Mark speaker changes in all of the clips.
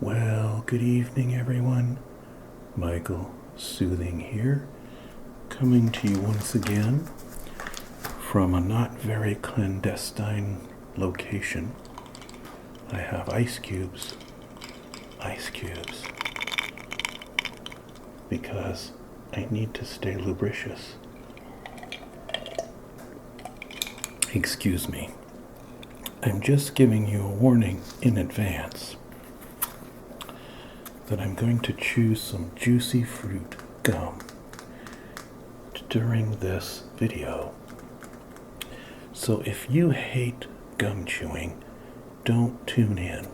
Speaker 1: Well, good evening, everyone. Michael Soothing here, coming to you once again from a not very clandestine location. I have ice cubes, because I need to stay lubricious. Excuse me. I'm just giving you a warning in advance that I'm going to chew some juicy fruit gum during this video. So if you hate gum chewing, don't tune in.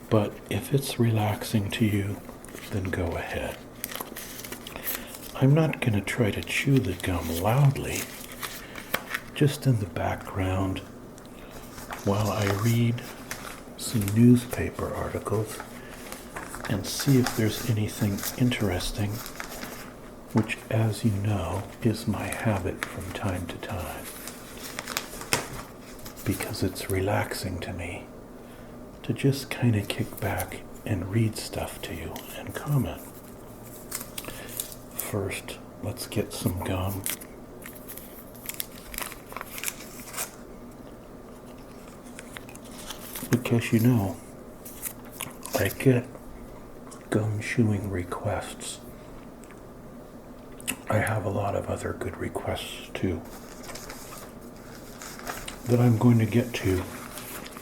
Speaker 1: But if it's relaxing to you, then go ahead. I'm not going to try to chew the gum loudly, just in the background while I read some newspaper articles and see if there's anything interesting, which, as you know, is my habit from time to time, because it's relaxing to me to just kind of kick back and read stuff to you and comment. First, let's get some gum. Because you know, I get gum chewing requests. I have a lot of other good requests too that I'm going to get to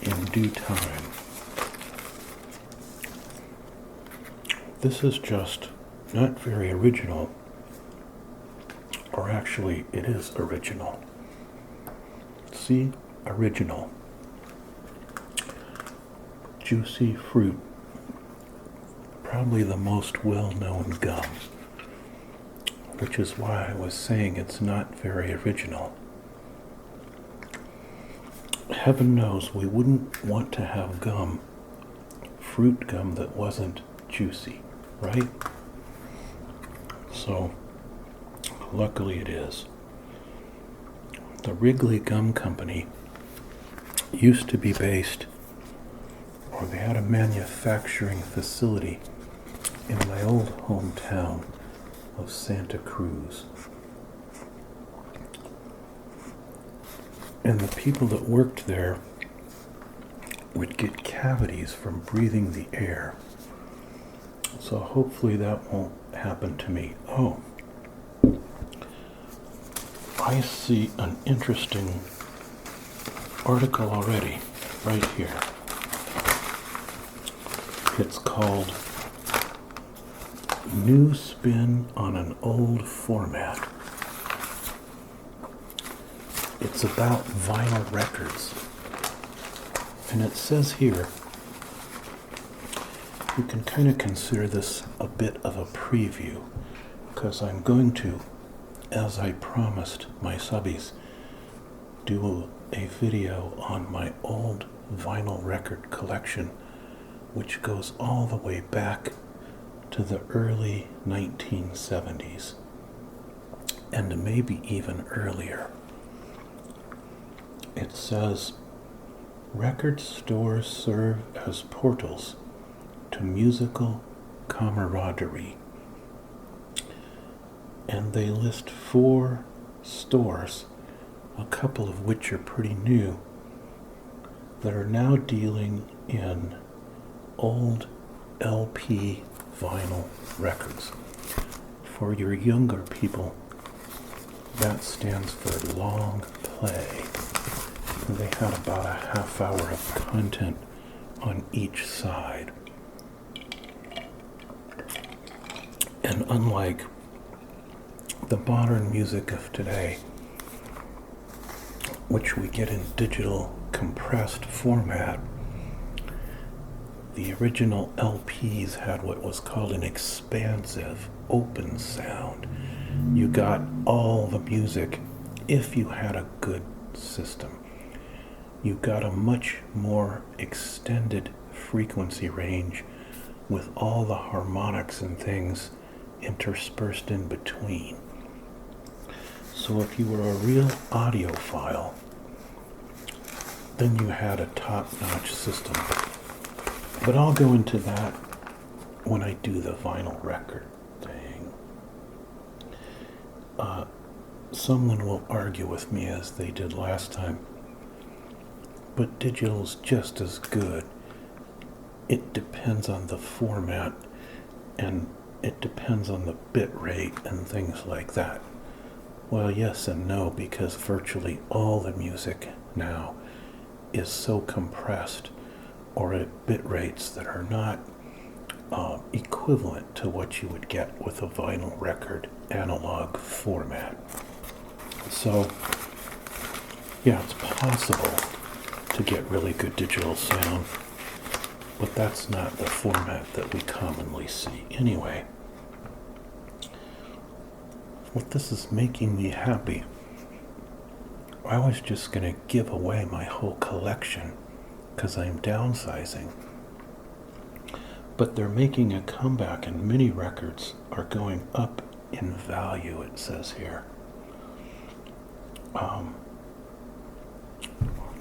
Speaker 1: in due time. This is just not very original, or actually it is original. See, original. Juicy fruit. Probably the most well-known gum, which is why I was saying it's not very original. Heaven knows we wouldn't want to have gum, fruit gum that wasn't juicy, right? So, luckily it is. The Wrigley Gum Company used to be based, or they had a manufacturing facility in my old hometown of Santa Cruz. And the people that worked there would get cavities from breathing the air. So hopefully that won't happen to me. Oh, I see an interesting article already, right here. It's called New Spin on an Old Format. It's about vinyl records. And it says here, you can kind of consider this a bit of a preview, because I'm going to, as I promised my subbies, do a video on my old vinyl record collection, which goes all the way back to the early 1970s, and maybe even earlier. It says, record stores serve as portals to musical camaraderie. And they list 4 stores, a couple of which are pretty new, that are now dealing in old LP vinyl records. For your younger people, that stands for long play. And they had about a half hour of content on each side. And unlike the modern music of today, which we get in digital compressed format, the original LPs had what was called an expansive, open sound. You got all the music if you had a good system. You got a much more extended frequency range with all the harmonics and things interspersed in between. So if you were a real audiophile, then you had a top-notch system. But I'll go into that when I do the vinyl record thing. Someone will argue with me as they did last time, but digital's just as good. It depends on the format, and it depends on the bit rate and things like that. Well, yes and no, because virtually all the music now is so compressed or at bit rates that are not equivalent to what you would get with a vinyl record analog format. So, yeah, it's possible to get really good digital sound, but that's not the format that we commonly see. Anyway, what this is making me happy. I was just going to give away my whole collection because I'm downsizing. But they're making a comeback, and mini records are going up in value, it says here.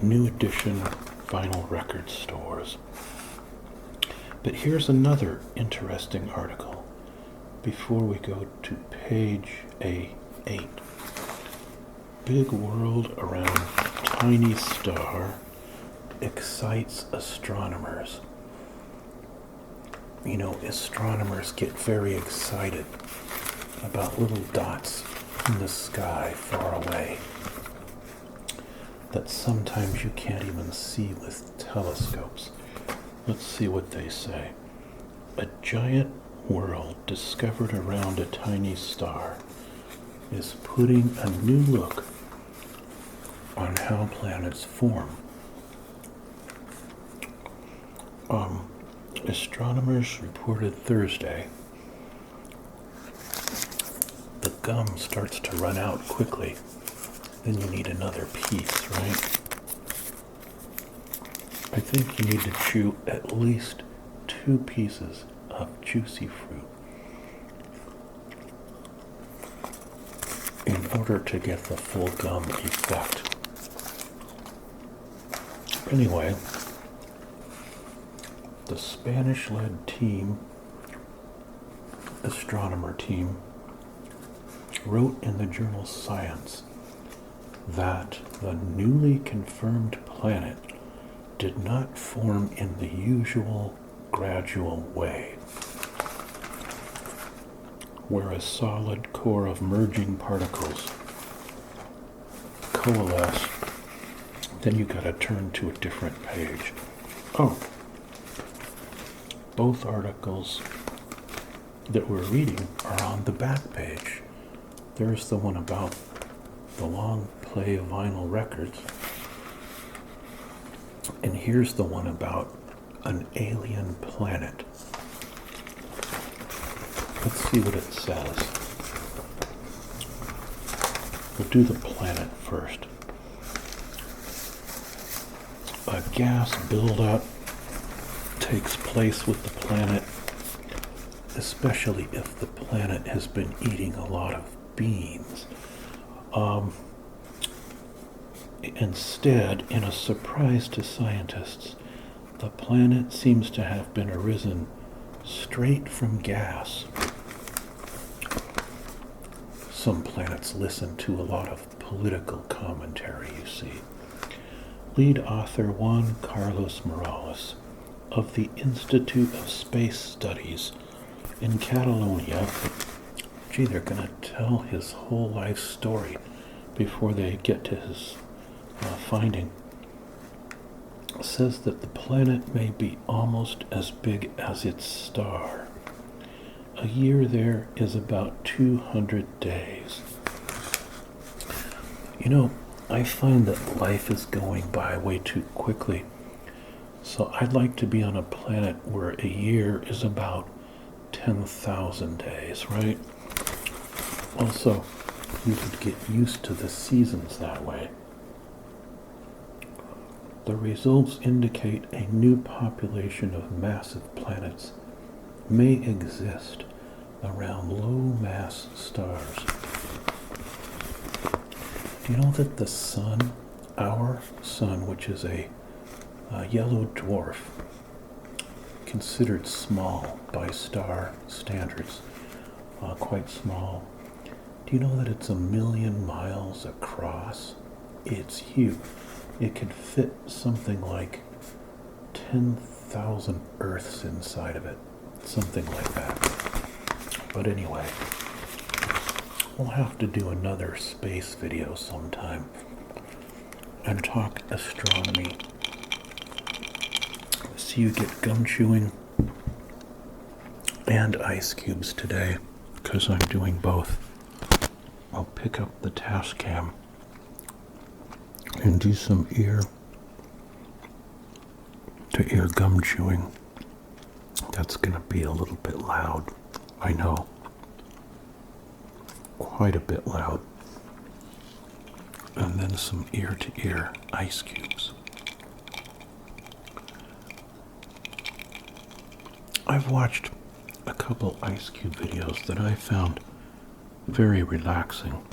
Speaker 1: New edition vinyl record stores. But here's another interesting article before we go to page A8. Big world around tiny star excites astronomers. You know, astronomers get very excited about little dots in the sky far away that sometimes you can't even see with telescopes. Let's see what they say. A giant world discovered around a tiny star is putting a new look on how planets form. Astronomers reported Thursday the gum starts to run out quickly. Then you need another piece, right? I think you need to chew at least 2 pieces of juicy fruit in order to get the full gum effect. Anyway, the Spanish-led team, astronomer team, wrote in the journal Science that the newly confirmed planet did not form in the usual gradual way, where a solid core of merging particles coalesce. Then you gotta turn to a different page. Oh, both articles that we're reading are on the back page. There's the one about the long play vinyl records, and here's the one about an alien planet. Let's see what it says. We'll do the planet first. A gas buildup takes place with the planet, especially if the planet has been eating a lot of beans. Instead, in a surprise to scientists, the planet seems to have been arisen straight from gas. Some planets listen to a lot of political commentary, you see. Lead author Juan Carlos Morales of the Institute of Space Studies in Catalonia. Gee, they're going to tell his whole life story before they get to his finding. Says that the planet may be almost as big as its star. A year there is about 200 days. You know, I find that life is going by way too quickly. So I'd like to be on a planet where a year is about 10,000 days, right? Also, you could get used to the seasons that way. The results indicate a new population of massive planets may exist around low-mass stars. Do you know that the sun, our sun, which is a yellow dwarf, considered small by star standards, quite small. Do you know that it's 1,000,000 miles across? It's huge. It could fit something like 10,000 Earths inside of it, something like that. But anyway, we'll have to do another space video sometime and talk astronomy. So you get gum chewing and ice cubes today, because I'm doing both. I'll pick up the task cam and do some ear to ear gum chewing. That's gonna be a little bit loud, I know. Quite a bit loud. And then some ear to ear ice cubes. I've watched a couple ice cube videos that I found very relaxing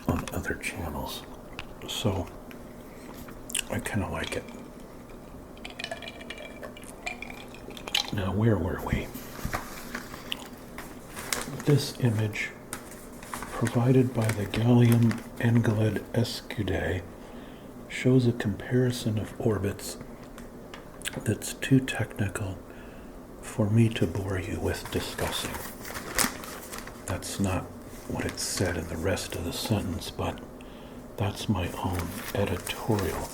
Speaker 1: on other channels, so I kind of like it. Now, where were we? This image, provided by the Gallium Engelid Escudet, shows a comparison of orbits that's too technical for me to bore you with discussing. That's not what it said in the rest of the sentence, but that's my own editorial.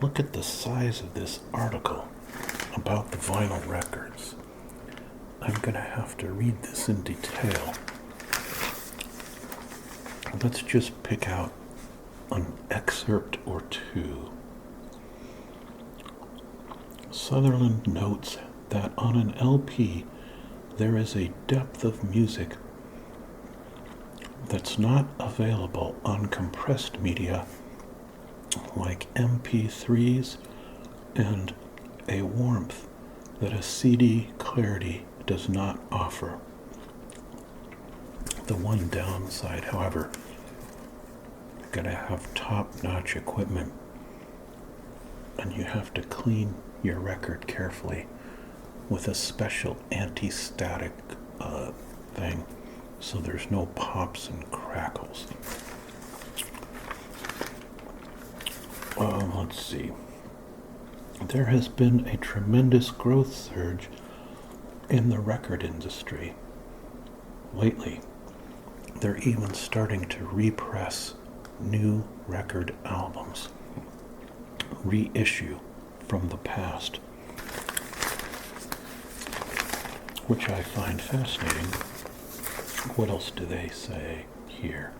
Speaker 1: Look at the size of this article about the vinyl records. I'm going to have to read this in detail. Let's just pick out an excerpt or two. Sutherland notes that on an LP, there is a depth of music that's not available on compressed media like MP3s, and a warmth that a CD clarity does not offer. The one downside, however, you're going to have top-notch equipment, and you have to clean your record carefully with a special anti-static thing, so there's no pops and crackles. Let's see. There has been a tremendous growth surge in the record industry. Lately, they're even starting to repress new record albums, reissue from the past, which I find fascinating. What else do they say here?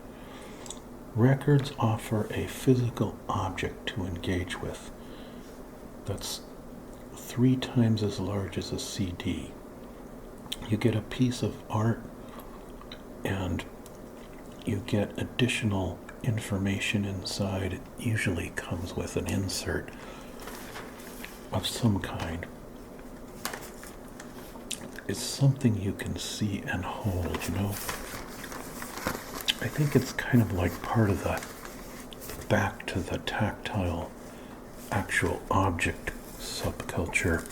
Speaker 1: Records offer a physical object to engage with that's 3 times as large as a CD. You get a piece of art, and you get additional information inside. It usually comes with an insert of some kind. It's something you can see and hold, you know? I think it's kind of like part of the back to the tactile actual object subculture,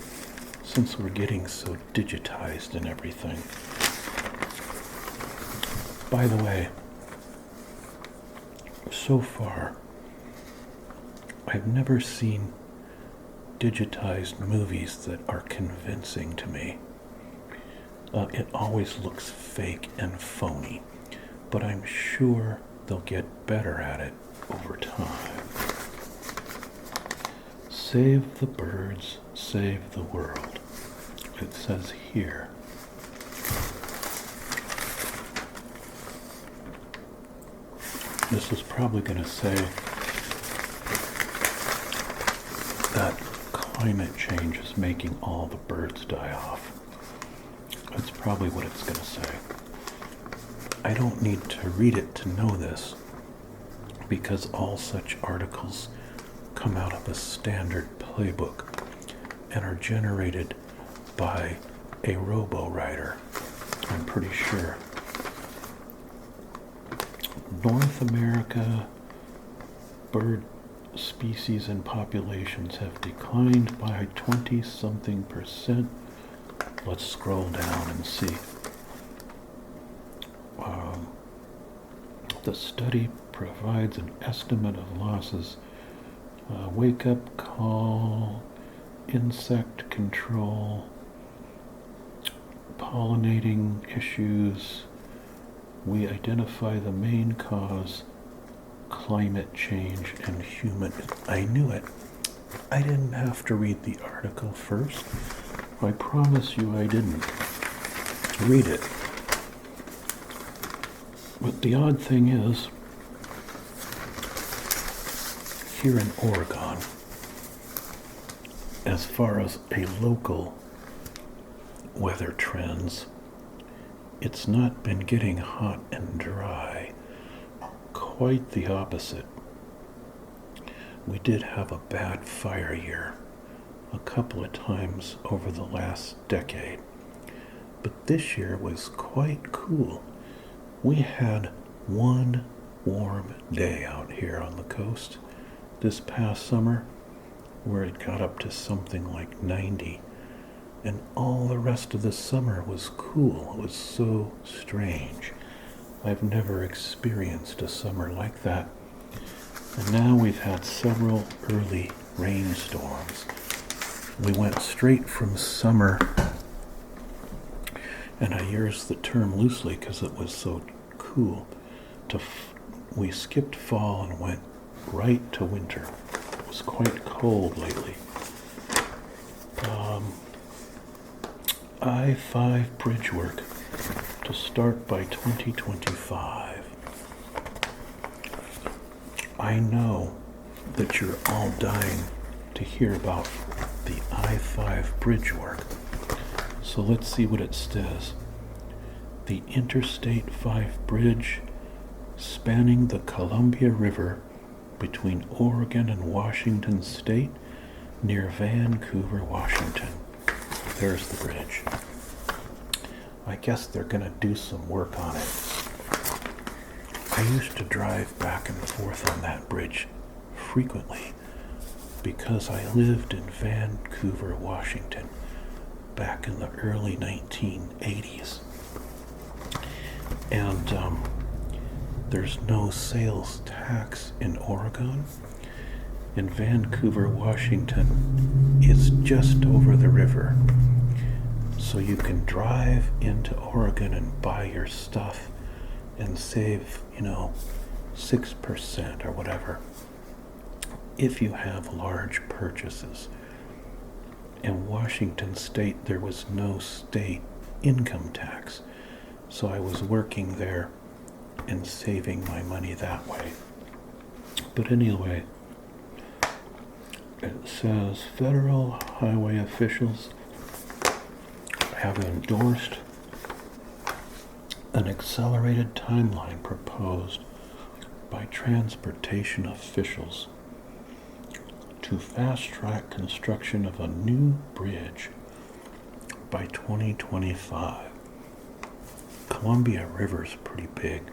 Speaker 1: since we're getting so digitized and everything. By the way, so far, I've never seen digitized movies that are convincing to me. It always looks fake and phony, but I'm sure they'll get better at it over time. Save the birds, save the world. It says here. This is probably going to say that climate change is making all the birds die off. That's probably what it's going to say. I don't need to read it to know this, because all such articles come out of a standard playbook and are generated by a robo-writer, I'm pretty sure. North America bird species and populations have declined by 20-something%. Let's scroll down and see. The study provides an estimate of losses. Wake-up call, insect control, pollinating issues. We identify the main cause, climate change and human. I knew it. I didn't have to read the article first. I promise you I didn't read it. But the odd thing is, here in Oregon, as far as a local weather trends, it's not been getting hot and dry. Quite the opposite. We did have a bad fire year a couple of times over the last decade, but this year was quite cool. We had one warm day out here on the coast this past summer where it got up to something like 90, and all the rest of the summer was cool. It was so strange. I've never experienced a summer like that. And now we've had several early rainstorms. We went straight from summer, and I use the term loosely because it was so cool, we skipped fall and went right to winter. It was quite cold lately. I-5 bridge work to start by 2025. I know that you're all dying to hear about the I-5 bridge work. So let's see what it says. The Interstate 5 bridge spanning the Columbia River between Oregon and Washington State near Vancouver, Washington. There's the bridge. I guess they're going to do some work on it. I used to drive back and forth on that bridge frequently because I lived in Vancouver, Washington back in the early 1980s. And there's no sales tax in Oregon. And Vancouver, Washington is just over the river. So you can drive into Oregon and buy your stuff and save, 6% or whatever if you have large purchases. In Washington State, there was no state income tax. So I was working there and saving my money that way. But anyway, it says federal highway officials have endorsed an accelerated timeline proposed by transportation officials to fast-track construction of a new bridge by 2025. Columbia River's pretty big.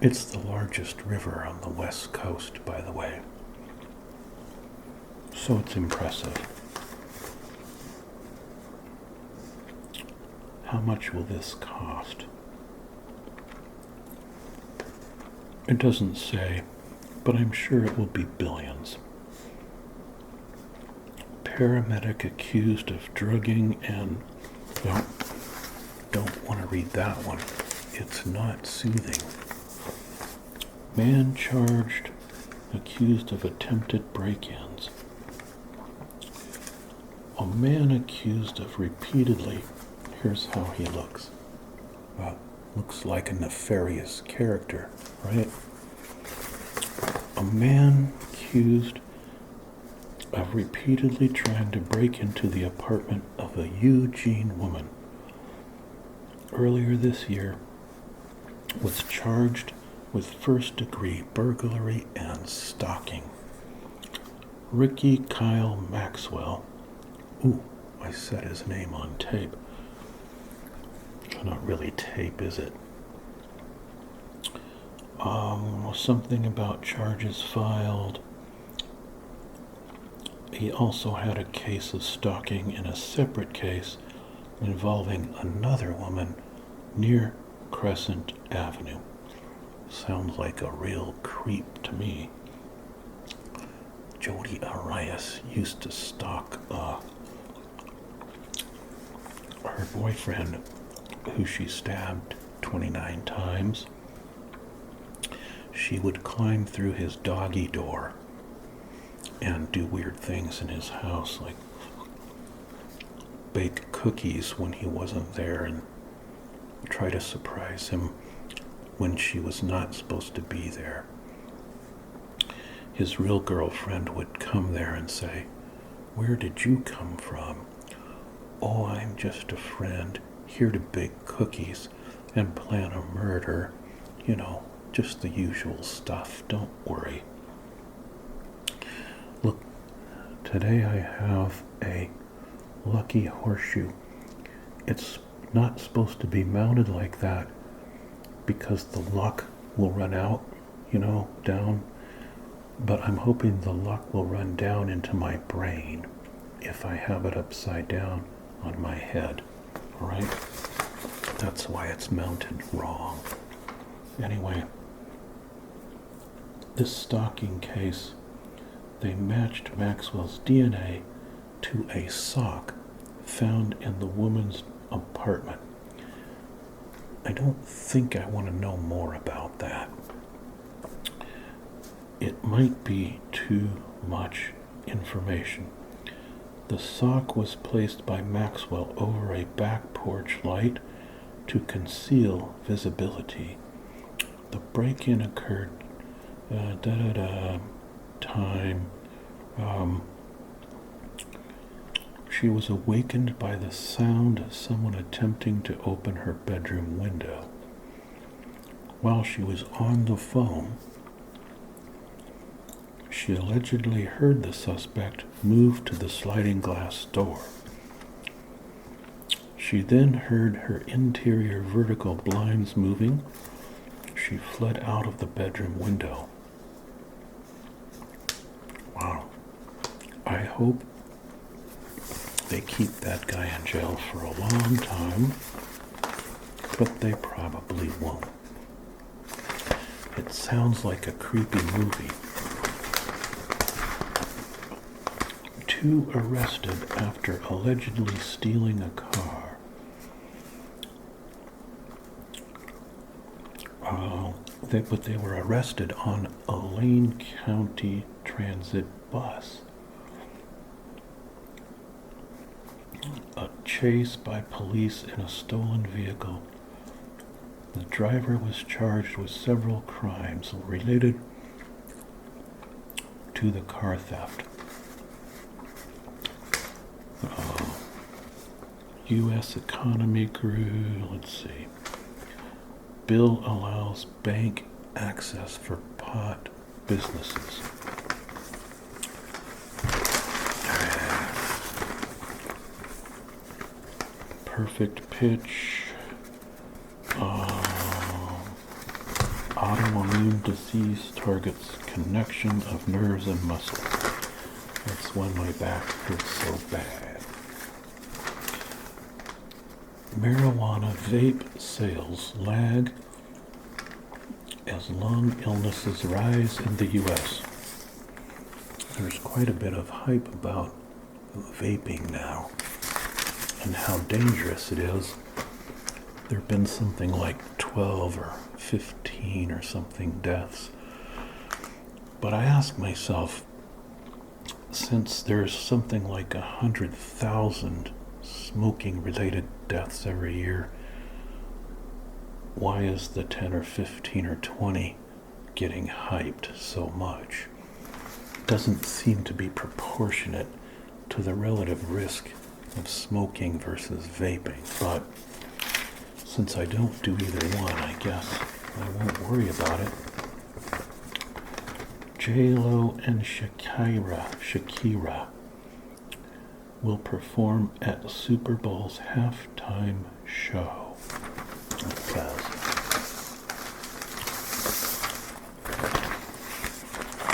Speaker 1: It's the largest river on the west coast, by the way. So it's impressive. How much will this cost? It doesn't say, but I'm sure it will be billions. Paramedic accused of drugging and... Well, don't want to read that one. It's not soothing. Man charged, accused of attempted break-ins. A man accused of repeatedly... Here's how he looks. Well, looks like a nefarious character, right? A man accused of repeatedly trying to break into the apartment of a Eugene woman earlier this year was charged with first-degree burglary and stalking. Ricky Kyle Maxwell. Ooh, I said his name on tape. Not really tape, is it? Something about charges filed. He also had a case of stalking in a separate case involving another woman near Crescent Avenue. Sounds like a real creep to me. Jodi Arias used to stalk her boyfriend, who she stabbed 29 times. She would climb through his doggy door and do weird things in his house, like bake cookies when he wasn't there and try to surprise him when she was not supposed to be there. His real girlfriend would come there and say, "Where did you come from?" "Oh, I'm just a friend, here to bake cookies and plan a murder. You know, just the usual stuff, don't worry." Look, today I have a lucky horseshoe. It's not supposed to be mounted like that because the luck will run out, down. But I'm hoping the luck will run down into my brain if I have it upside down on my head. Alright? That's why it's mounted wrong. Anyway, this stalking case, they matched Maxwell's DNA to a sock found in the woman's apartment. I don't think I want to know more about that. It might be too much information. The sock was placed by Maxwell over a back porch light to conceal visibility. The break-in occurred time. She was awakened by the sound of someone attempting to open her bedroom window. While she was on the phone, she allegedly heard the suspect move to the sliding glass door. She then heard her interior vertical blinds moving. She fled out of the bedroom window. Wow. I hope they keep that guy in jail for a long time, but they probably won't. It sounds like a creepy movie. 2 arrested after allegedly stealing a car. But they were arrested on a Lane County Transit bus. A chase by police in a stolen vehicle. The driver was charged with several crimes related to the car theft. U.S. economy grew. Let's see. Bill allows bank access for pot businesses. Perfect pitch. Autoimmune disease targets connection of nerves and muscle. That's when my back hurts so bad. Marijuana vape sales lag as lung illnesses rise in the U.S. There's quite a bit of hype about vaping now and how dangerous it is. There have been something like 12 or 15 or something deaths. But I ask myself, since there's something like 100,000 smoking-related deaths every year, why is the 10 or 15 or 20 getting hyped so much? It doesn't seem to be proportionate to the relative risk of smoking versus vaping. But since I don't do either one, I guess I won't worry about it. J-Lo and Shakira will perform at Super Bowl's halftime show. Because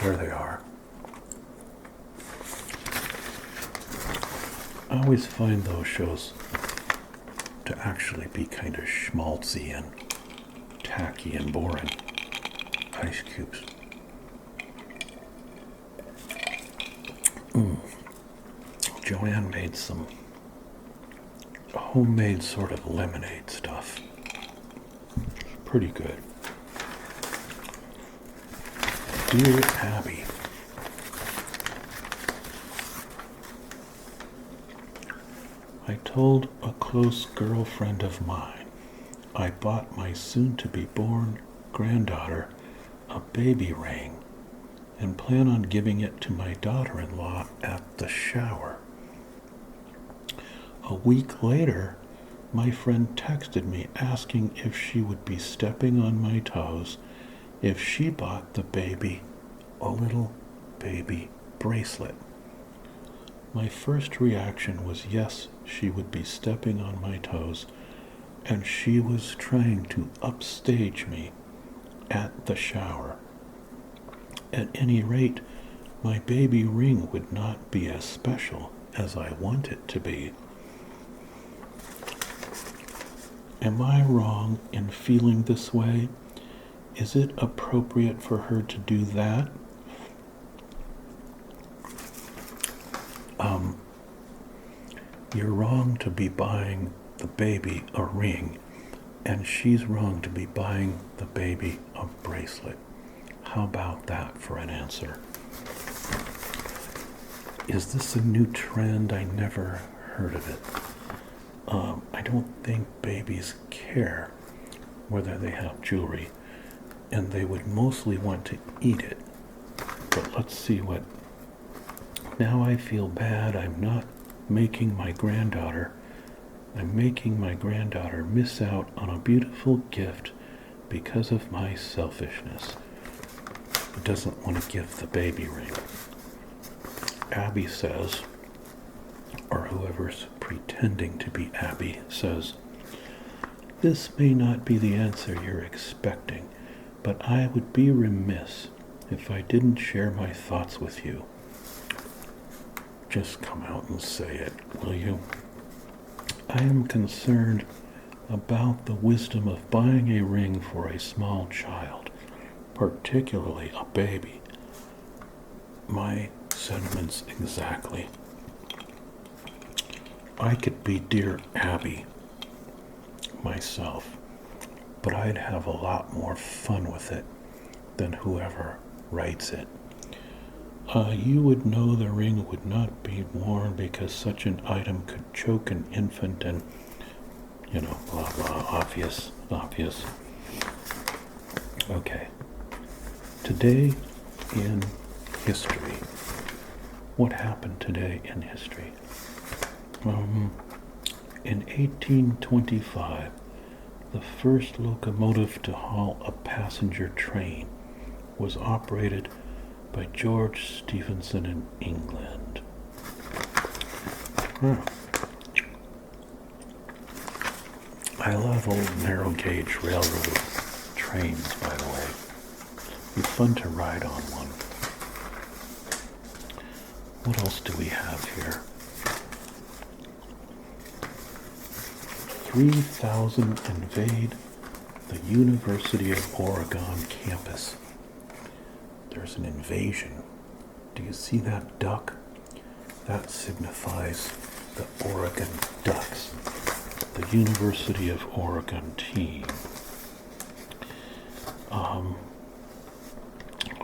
Speaker 1: There they are. I always find those shows to actually be kind of schmaltzy and tacky and boring. Ice cubes. Joanne made some homemade sort of lemonade stuff. Pretty good. Dear Abby, I told a close girlfriend of mine I bought my soon-to-be-born granddaughter a baby ring and plan on giving it to my daughter-in-law at the shower. A week later, my friend texted me asking if she would be stepping on my toes if she bought the baby a little baby bracelet. My first reaction was yes, she would be stepping on my toes, and she was trying to upstage me at the shower. At any rate, my baby ring would not be as special as I want it to be. Am I wrong in feeling this way? Is it appropriate for her to do that? You're wrong to be buying the baby a ring, and she's wrong to be buying the baby a bracelet. How about that for an answer? Is this a new trend? I never heard of it. I don't think babies care whether they have jewelry, and they would mostly want to eat it. But let's see what... Now I feel bad. I'm making my granddaughter miss out on a beautiful gift because of my selfishness. Who doesn't want to give the baby ring? Abby says, or whoever's pretending to be Abby says, this may not be the answer you're expecting, but I would be remiss if I didn't share my thoughts with you. Just come out and say it, will you? I am concerned about the wisdom of buying a ring for a small child, particularly a baby. My sentiments exactly. I could be Dear Abby myself, but I'd have a lot more fun with it than whoever writes it. You would know the ring would not be worn because such an item could choke an infant and, blah, blah, obvious. Okay. Today in history. What happened today in history? In 1825, the first locomotive to haul a passenger train was operated by George Stephenson in England. I love old narrow gauge railroad trains, by the way. It's fun to ride on one. What else do we have here? 3,000 invade the University of Oregon campus. There's an invasion. Do you see that duck? That signifies the Oregon Ducks, the University of Oregon team.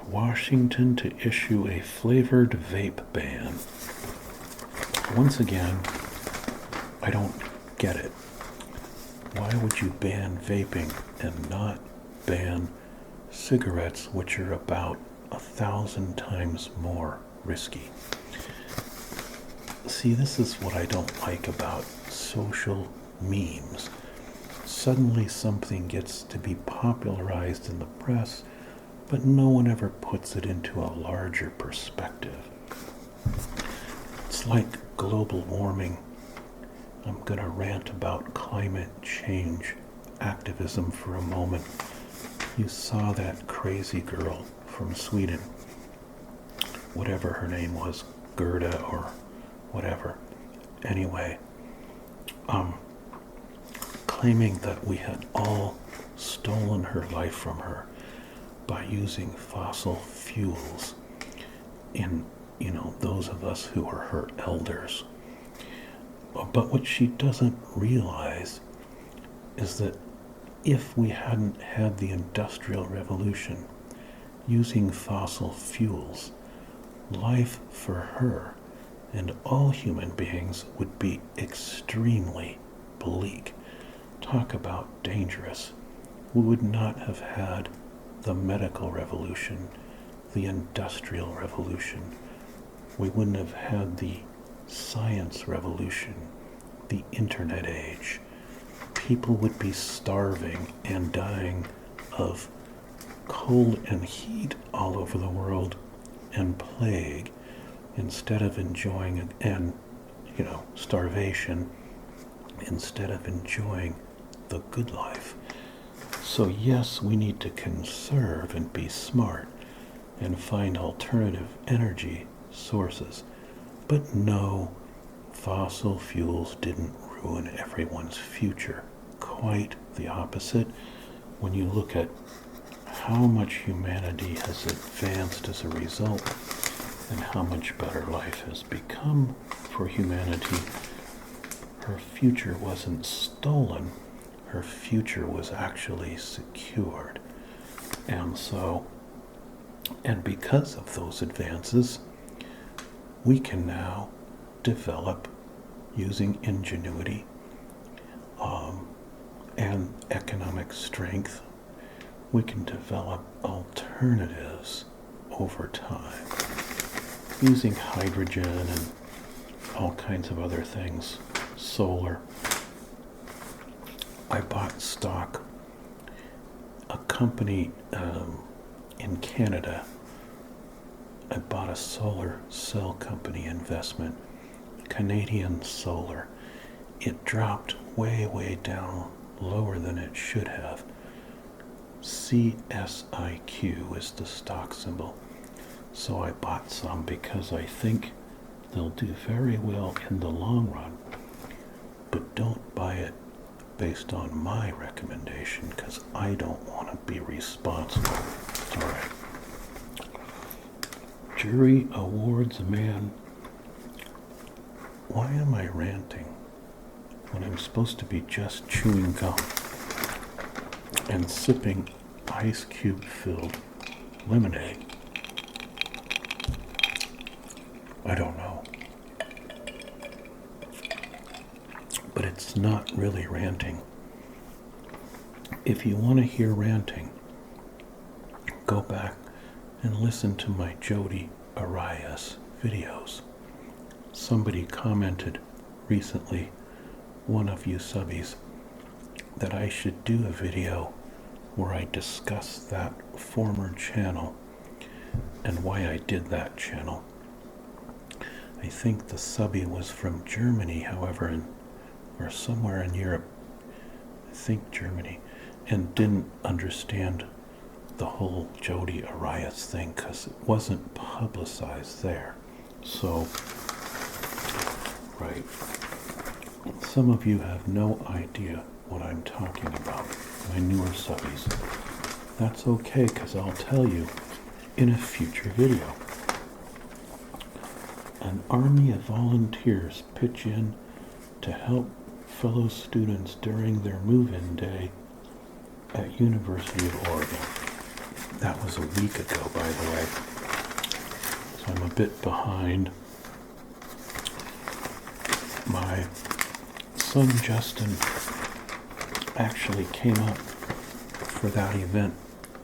Speaker 1: Washington to issue a flavored vape ban. Once again, I don't get it. Why would you ban vaping and not ban cigarettes, which are about 1,000 times more risky? See, this is what I don't like about social memes. Suddenly something gets to be popularized in the press, but no one ever puts it into a larger perspective. It's like global warming. I'm going to rant about climate change activism for a moment. You saw that crazy girl from Sweden whatever her name was, Gerda or whatever. Anyway, claiming that we had all stolen her life from her by using fossil fuels in, those of us who are her elders. But what she doesn't realize is that if we hadn't had the Industrial Revolution, using fossil fuels, life for her and all human beings would be extremely bleak. Talk about dangerous. We would not have had the medical revolution, the industrial revolution. We wouldn't have had the science revolution, the internet age. People would be starving and dying of cold and heat all over the world and plague instead of enjoying starvation instead of enjoying the good life. So yes, we need to conserve and be smart and find alternative energy sources. But no, fossil fuels didn't ruin everyone's future. Quite the opposite. When you look at how much humanity has advanced as a result and how much better life has become for humanity, her future wasn't stolen. Her future was actually secured. And because of those advances, we can now develop, using ingenuity and economic strength, we can develop alternatives over time using hydrogen and all kinds of other things, solar. I bought stock, a company in Canada. I bought a solar cell company investment, Canadian Solar. It dropped way down, lower than it should have. CSIQ is the stock symbol. So I bought some because I think they'll do very well in the long run. But don't buy it based on my recommendation, because I don't want to be responsible. All right. Jury awards a man. Why am I ranting when I'm supposed to be just chewing gum and sipping ice cube filled lemonade? I don't know. But it's not really ranting. If you want to hear ranting, go back and listen to my Jody Arias videos. Somebody commented recently, one of you subbies, that I should do a video where I discuss that former channel and why I did that channel. I think the subby was from Germany, however, or somewhere in Europe, I think Germany, and didn't understand the whole Jody Arias thing because it wasn't publicized there. So, right. Some of you have no idea what I'm talking about, my newer subbies. That's okay, because I'll tell you in a future video. An army of volunteers pitch in to help fellow students during their move-in day at University of Oregon. That was a week ago, by the way. So I'm a bit behind. My son Justin actually came up for that event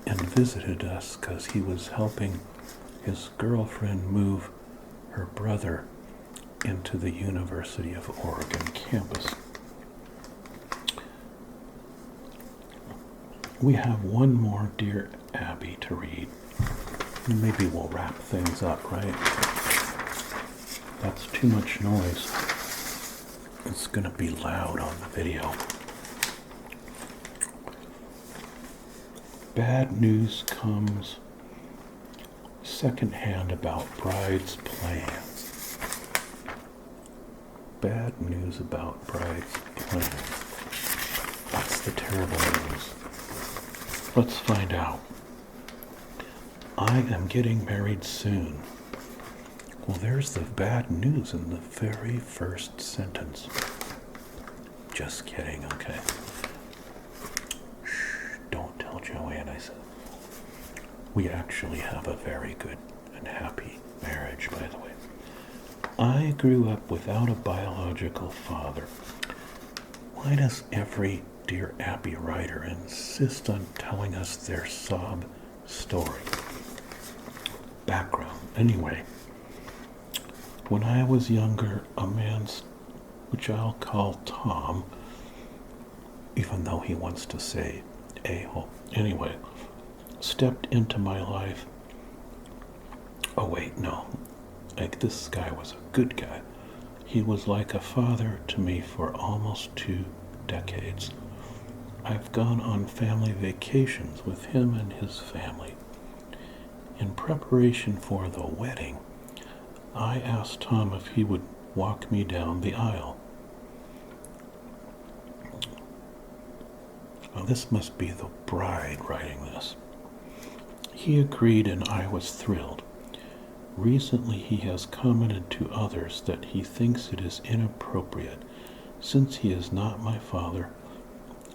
Speaker 1: and visited us because he was helping his girlfriend move her brother into the University of Oregon campus. We have one more Dear Abby to read. Maybe we'll wrap things up, right? That's too much noise. It's gonna be loud on the video. Bad news comes secondhand about brides' plans. Bad news about brides' plans. What's the terrible news? Let's find out. I am getting married soon. Well, there's the bad news in the very first sentence. Just kidding, okay. Shh, don't tell Joanne I said. We actually have a very good and happy marriage, by the way. I grew up without a biological father. Why does every Dear Abby writer insist on telling us their sob story? Background. Anyway, when I was younger, a man, which I'll call Tom, even though he wants to say a-hole. Anyway, stepped into my life. Oh wait, no. This guy was a good guy. He was like a father to me for almost 2 decades. I've gone on family vacations with him and his family. In preparation for the wedding, I asked Tom if he would walk me down the aisle. Now, this must be the bride writing this. He agreed and I was thrilled. Recently he has commented to others that he thinks it is inappropriate since he is not my father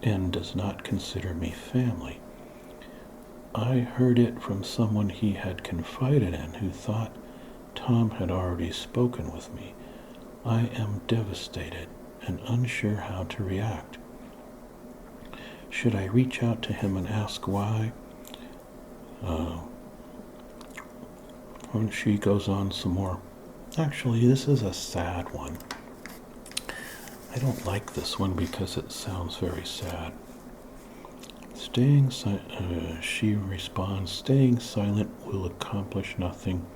Speaker 1: and does not consider me family. I heard it from someone he had confided in who thought Tom had already spoken with me. I am devastated and unsure how to react. Should I reach out to him and ask why? And she goes on some more. Actually, this is a sad one. I don't like this one because it sounds very sad. She responds, staying silent will accomplish nothing.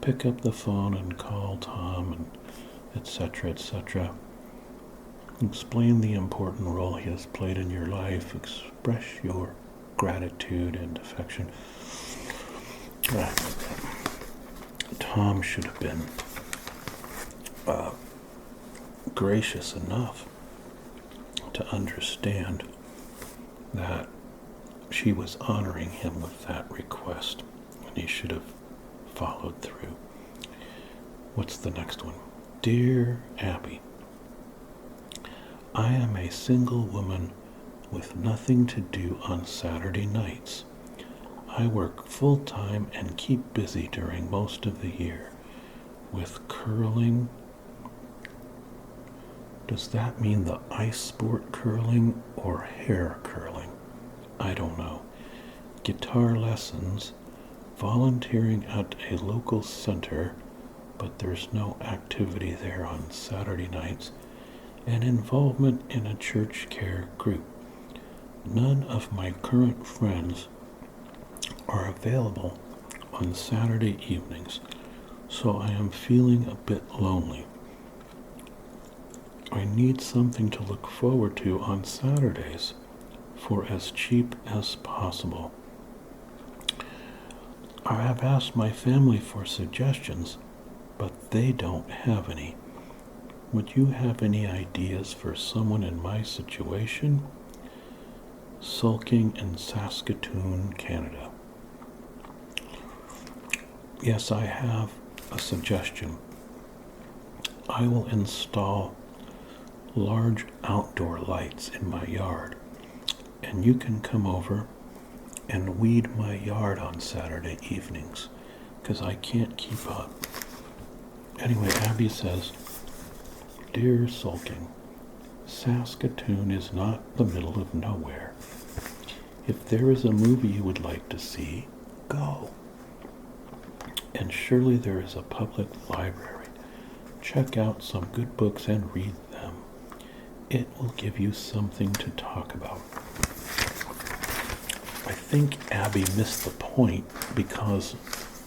Speaker 1: Pick up the phone and call Tom, and etc., etc. Explain the important role he has played in your life. Express your gratitude and affection. Tom should have been gracious enough to understand that she was honoring him with that request, and he should have followed through. What's the next one? Dear Abby, I am a single woman with nothing to do on Saturday nights. I work full-time and keep busy during most of the year with curling. Does that mean the ice sport curling or hair curling? I don't know. Guitar lessons, volunteering at a local center, but there's no activity there on Saturday nights, and involvement in a church care group. None of my current friends are available on Saturday evenings, so I am feeling a bit lonely. I need something to look forward to on Saturdays for as cheap as possible. I have asked my family for suggestions, but they don't have any. Would you have any ideas for someone in my situation? Sulking in Saskatoon, Canada. Yes, I have a suggestion. I will install large outdoor lights in my yard, and you can come over and weed my yard on Saturday evenings, because I can't keep up. Anyway, Abby says, Dear Sulking, Saskatoon is not the middle of nowhere. If there is a movie you would like to see, go. And surely there is a public library. Check out some good books and read them. It will give you something to talk about. I think Abby missed the point because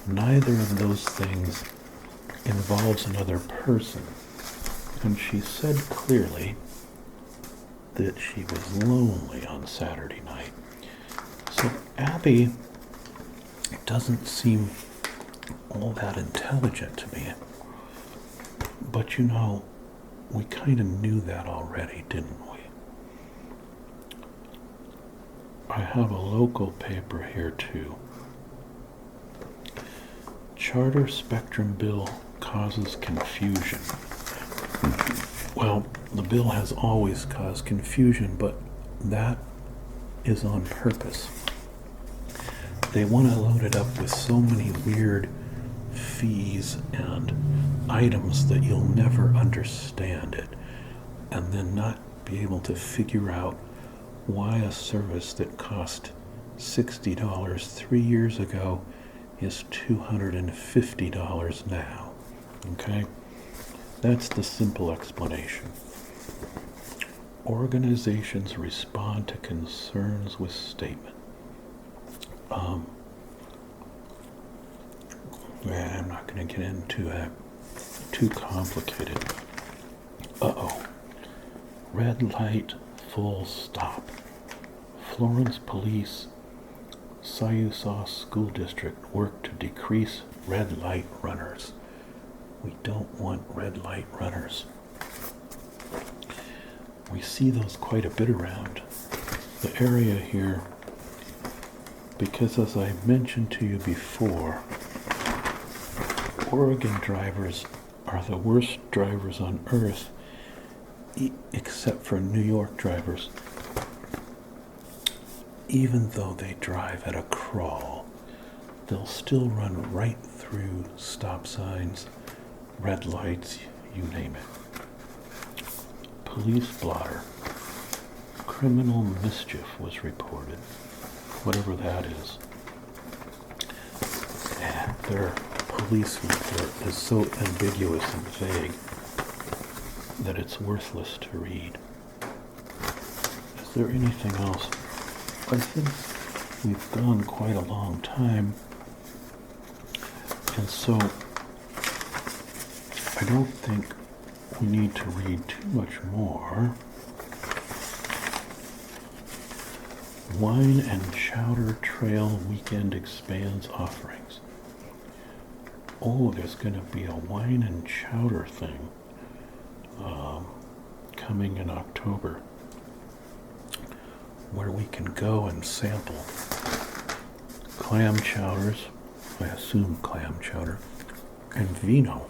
Speaker 1: neither of those things involves another person. And she said clearly that she was lonely on Saturday night. So Abby doesn't seem all that intelligent to me. But you know, we kind of knew that already, didn't we? I have a local paper here too. Charter spectrum bill causes confusion. Well, the bill has always caused confusion, but that is on purpose. They want to load it up with so many weird fees and items that you'll never understand it, and then not be able to figure out why a service that cost $60 3 years ago is $250 now. Okay? That's the simple explanation. Organizations respond to concerns with statement. I'm not going to get into that. Too complicated. Uh-oh. Red light, full stop. Florence Police, Sayusaw School District work to decrease red light runners. We don't want red light runners. We see those quite a bit around the area here because, as I mentioned to you before, Oregon drivers are the worst drivers on earth, except for New York drivers. Even though they drive at a crawl, they'll still run right through stop signs, red lights, you name it. Police blotter. Criminal mischief was reported. Whatever that is. And their police report is so ambiguous and vague that it's worthless to read. Is there anything else? I think we've gone quite a long time, and so I don't think we need to read too much more. Wine and Chowder Trail Weekend expands offerings. Oh, there's going to be a wine and chowder thing coming in October, where we can go and sample clam chowders, I assume clam chowder, and vino.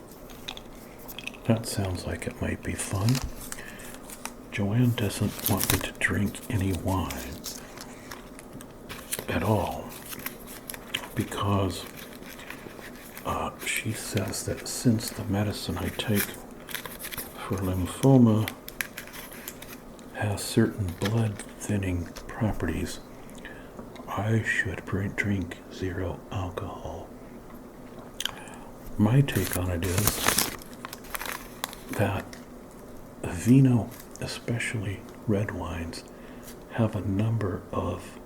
Speaker 1: That sounds like it might be fun. Joanne doesn't want me to drink any wine at all because she says that since the medicine I take for lymphoma has certain blood thinning properties, I should drink zero alcohol. My take on it is that vino, especially red wines, have a number of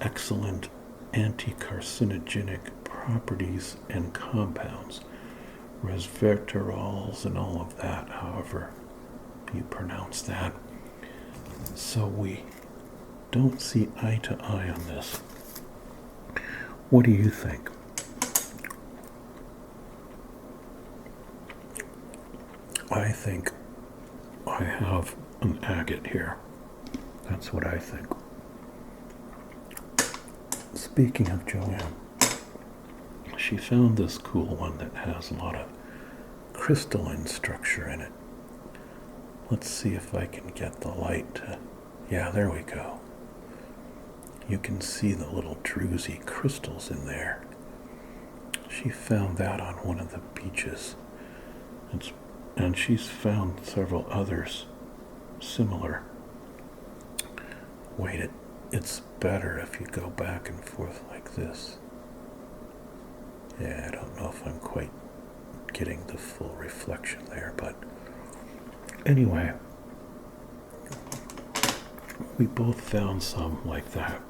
Speaker 1: excellent anti-carcinogenic properties and compounds, resveratrols and all of that, however you pronounce that. So we don't see eye to eye on this. What do you think? I think I have an agate here. That's what I think. Speaking of Joanne, she found this cool one that has a lot of crystalline structure in it. Let's see if I can get the light to... Yeah, there we go. You can see the little druzy crystals in there. She found that on one of the beaches. And she's found several others similar. Wait, it's better if you go back and forth like this. Yeah, I don't know if I'm quite getting the full reflection there, but anyway, we both found some like that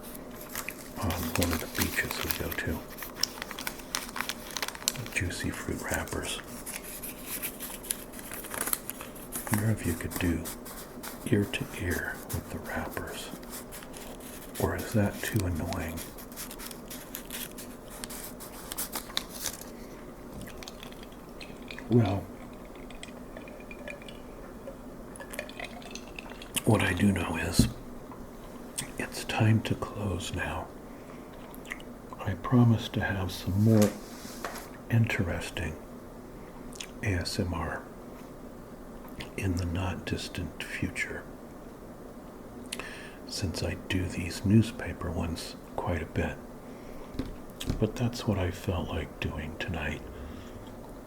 Speaker 1: on one of the beaches we go to. Juicy fruit wrappers. I wonder if you could do ear to ear with the wrappers, or is that too annoying? Well, what I do know is it's time to close now. I promise to have some more interesting ASMR in the not distant future, since I do these newspaper ones quite a bit. But that's what I felt like doing tonight.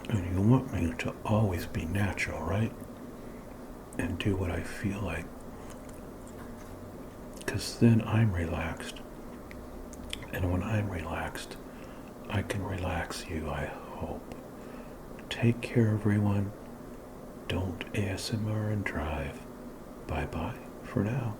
Speaker 1: And you want me to always be natural, right? And do what I feel like. Because then I'm relaxed. And when I'm relaxed, I can relax you, I hope. Take care, everyone. Don't ASMR and drive. Bye-bye for now.